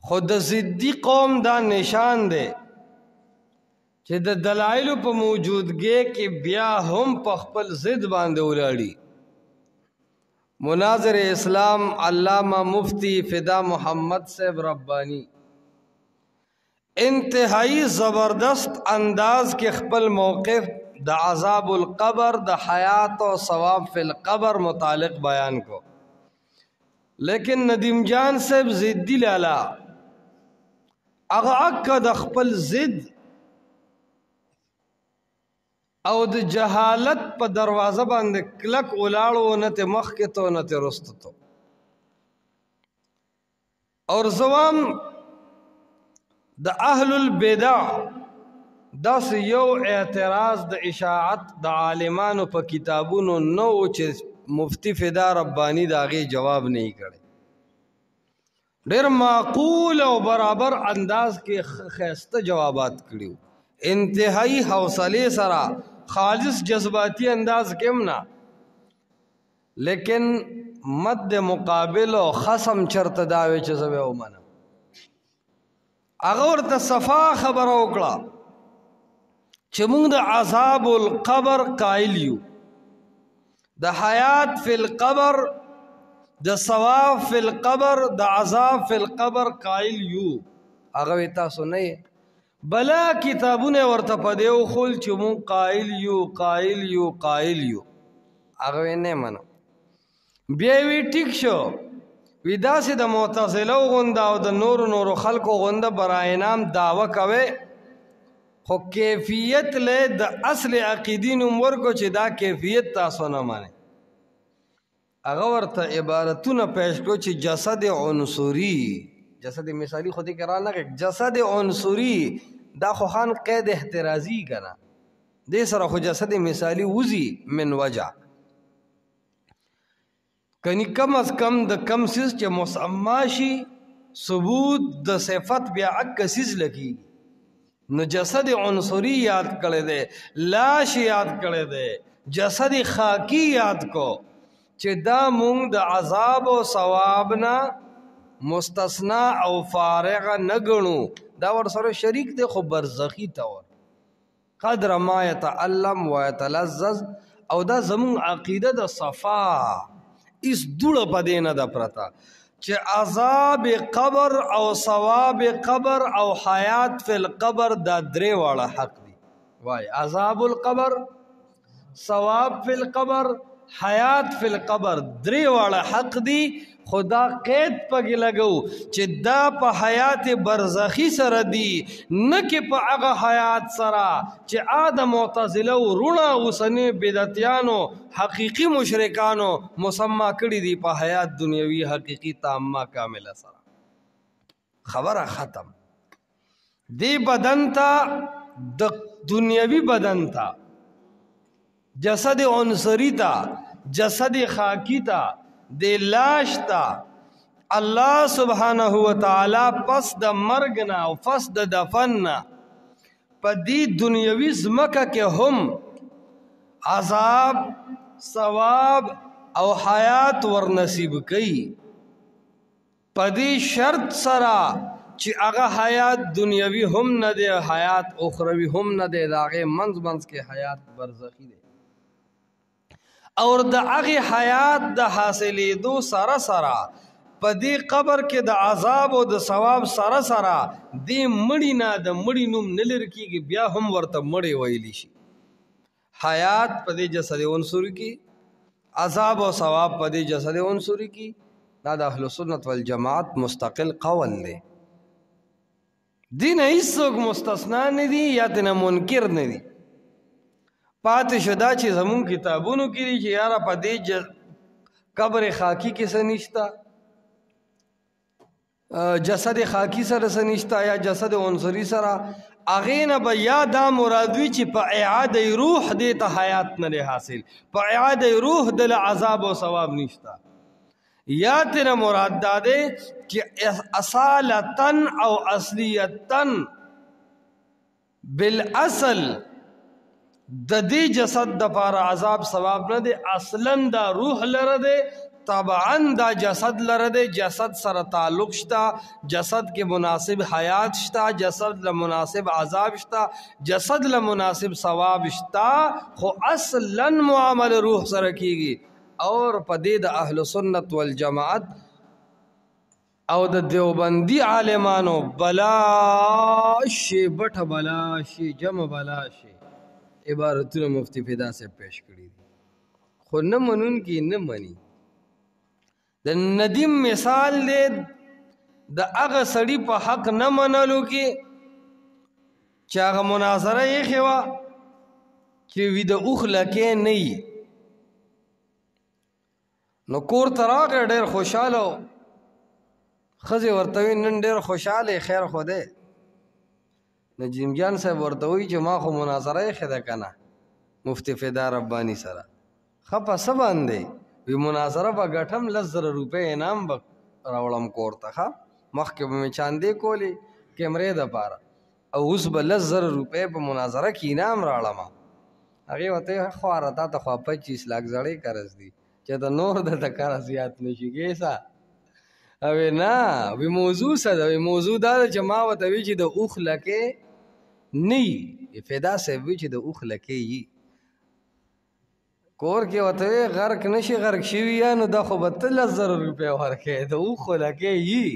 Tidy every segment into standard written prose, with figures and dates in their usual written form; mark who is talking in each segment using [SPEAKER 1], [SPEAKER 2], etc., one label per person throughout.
[SPEAKER 1] خود ضدی قوم دا نشان دے چې د دلایلو په موجودګۍ کې بیا هم په خپل ضد باندې ولاړي. مناظر اسلام علامہ مفتی فدا محمد صاحب ربانی انتہائی زبردست انداز کے خپل موقف د عذاب القبر د حیات و ثواب فی القبر متعلق بیان کو، لیکن ندیم جان صاحب ضدی لالا اغا اکا د خپل ضد او د جهالت په دروازه باندې کلک ولاړو، نه ته مخکې تو نه ته رسته تو. اور زوام د اهل البدع داس یو اعتراض د اشاعت د عالمانو په کتابونو نو چې مفتی فدا ربانی دا غي جواب نه کړي. ډېر معقول او برابر انداز کې خسته جوابات کړیو، انتہائی حوصله سره، خالص جذباتی انداز کېم نه، لیکن مد مقابل او خصم چرته داوي چې زوی ومنه. هغه ورته صفا خبره وکړه چې موږ د عذاب القبر قائل یو، د حیات فی القبر، د ثواب فی القبر، د عذاب فی القبر قائل یو. هغه تاسو نه بلا کتابونه ورته پدیو خول چې مون قائل یو قائل یو قائل یو. هغه نه منو. بیا وی ټیک شو، وی داسې د معتزله غونډه او د نورو خلکو غونډه برای نام دعوه کوي، خو کیفیت له د اصل عقیدین عمر کو چې دا کیفیت تاسو نه مانی. هغه ورته عبارتونه پیش کو چې جسد عنصری، جسد مثالی خودی کرا نه، جسد عنصری دا خو خان قید احترازی کنا، دې سره خو جسد مثالی وزي من وجع کنی کم از کم د کم سیز چې مسما شي ثبوت د صفت بیا عکسیز لکی. نو جسد عنصری یاد کړی دی، لاش یاد کړی دی، جسد خاکی یاد کو چې دا مونږ د عذاب او ثواب نه مستثنا او فارغ نه ګڼو، دا ور سره شریک دی خو برزخی تور قدر ما يتعلم ويتلذذ. او دا زمون عقیده د صفا اس دوړه پدې نه د پرتا چې عذاب قبر او ثواب قبر او حیات فی القبر دا درې واړه حق دي. وای عذاب القبر، ثواب فی القبر، حیات فی القبر درې واړه حق دي. خدا قید پکې لګو چې دا په حیات برزخی سره دی، نه کې په هغه حیات سره چې آدم معتزله ورونه اوسنی بدعتیانو حقیقی مشرکانو مسما کړی دی په حیات دنیوي حقیقی تامه کامله سره. خبره ختم. دی بدن تا د دنیوي بدن تا، جسد عنصری تا، جسد خاکی تا، دی لاش تا اللہ سبحانہ وتعالی پس د مرگنا او پس د دفننا پا دی دنیاوی زمکہ کے ہم عذاب ثواب او حیات ورنصیب کئی، پا دی شرط سرا چی اگا حیات دنیاوی ہم نہ دے حیات اخروی ہم نہ دے، داغے منز کے حیات برزخی دے. اور د هغه حیات د حاصلې دو سره سره په دې قبر کې د عذاب او د ثواب سره سره دې مړی نه د مړی نوم نه لر کېږي، بیا هم ورته مړی ویلی شي. حیات په دې جسد عنصری کې، عذاب او ثواب په دې جسد عنصری کې. دا د اهل سنت والجماعت مستقل قول دی، دین هیڅوک مستثنا نه دي یا تنه منکر نه دي. پاتې شدا چې زمون کتابونو کې دي چې یاره په دې قبر خاکی کې څه نشته، جسد خاکی سره څه نشته یا جسد عنصری سره، هغې نه به یا دا مراد وي چې په اعاده روح دې ته حیات نه دی حاصل، په اعاده روح دله عذاب او ثواب نشته، یا تینا مراد دا دے کہ اصالتن او اصلیتن بالاصل د دې جسد د پاره عذاب ثواب نه دی، اصلا دا روح لره دی، طبعا دا جسد لره دی، جسد سره تعلق شتا، جسد کې مناسب حیات شتا، جسد له مناسب عذاب شتا، جسد له مناسب ثواب شتا، خو اصلا معامل روح سره کیږي. اور پدې د اهل سنت والجماعت او د دیوبندی عالمانو بلا شی بټه بلا شی جمع بلا شی عبارتونه مفتی فدا سے پیش کړي دي، خو نه منون کی نه منی. د ندیم مثال دی د هغه سړي په حق نه منلو کې چې هغه مناظره یې خوا چې وي د اوخ لکې نه وي، نو کور ته راغی ډېر خوشحاله و، ښځې ورته وي نن ډېر خوشحاله خیر خو دی. نجیم جان صاحب ورته وایي چې ما خو مناظره یې ښه ده که نه مفتی فدا رباني سره. ښه په څه باندې؟ وی مناظره به ګټم 10,000 روپۍ انعام به راوړم کور ته. ښه مخکې به مې چاندې کولې کیمرې دپاره، او اوس به 10,000 روپۍ په مناظره کې انعام راوړم. هغې ورته ویل خواره تا ته خوا 25 لاک زړې قرض دي چې ته نور درته کاره زیات نه شي ګیسه. اوی نه وی موضوع څه ده؟ وی موضوع دا ده چې ما ورته وي چې د اوښ لکې نه وي. فدا صاحب وي چې د اوښ لکې وي، کور کې ورته وی غرق نشي غرق شوي یا نو دا خو به ته 10,000 روپۍ ورکوې، د اوښ خو لکې وي.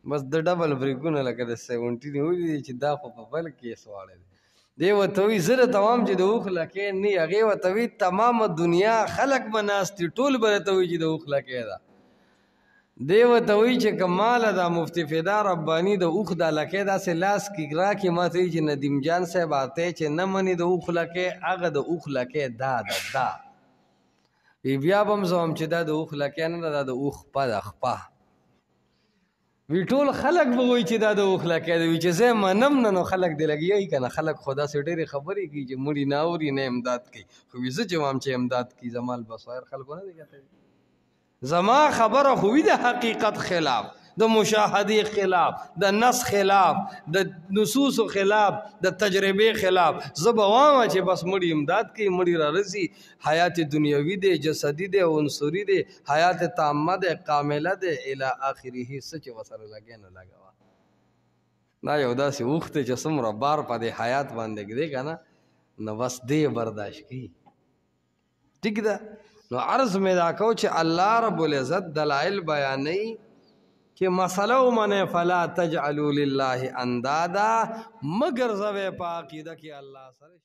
[SPEAKER 1] بس د ډبل بریکونه لکه د 70 نیولي دي چې دا خو په بل کیس واړه دی. دی ورته وایي زه درته وایم چې د اوښ لکۍ نه وي. هغې ورته وایي تمامه دنیا خلک به ناست دي ټول به درته وایي چې د اوښ لکۍ ده. دی ورته وایي چې که ماله دا مفتي فدا رباني د اوښ دا لکۍ داسې لاس کې راکړي ما ته وایي چې ندیم جان صاحب اته چې نه مني د اوښ لکۍ هغه د اوښ لکۍ دا ده دا. بیا به هم زه وایم چې دا د اوښ لکۍ نه ده دا د اوښ خپه ده خپه. وی ټول خلک به وایي چې دا د اوښ لکۍ ده. وي چې زه منم نه نو خلک دې لګیایي که نه. خلک خو داسې ډېرې خبرې کوي چې مړي نه اوري نه امداد کوي، خو وي زه چې وایم چې امداد کوي زما البصایر خلکو نه دی کتلی. زما خبره خو وي د حقیقت خلاف، د مشاهدې خلاف، د نص خلاف، د نصوصو خلاف، د تجربې خلاف. زه به وایم چې بس مړي امداد کوي، مړي را رسي، حیات دنیوي دی، جسدي دی، عنصري دی، حیات تامه دی، کامله دی، الی آخره. څه چې ورسره لګې نه لګوه. دا یو داسې اوښ دی چې څومره بار په دې حیات باندې ږدي که نه، نو بس دی برداشت کوي. ټیک ده. نو عرض مې دا کو چې الله رب العزت دلائل بیانوي چې مسله ومنئ فلا تجعلوا لله اندادا، مګر زوی په عقیده کې الله سره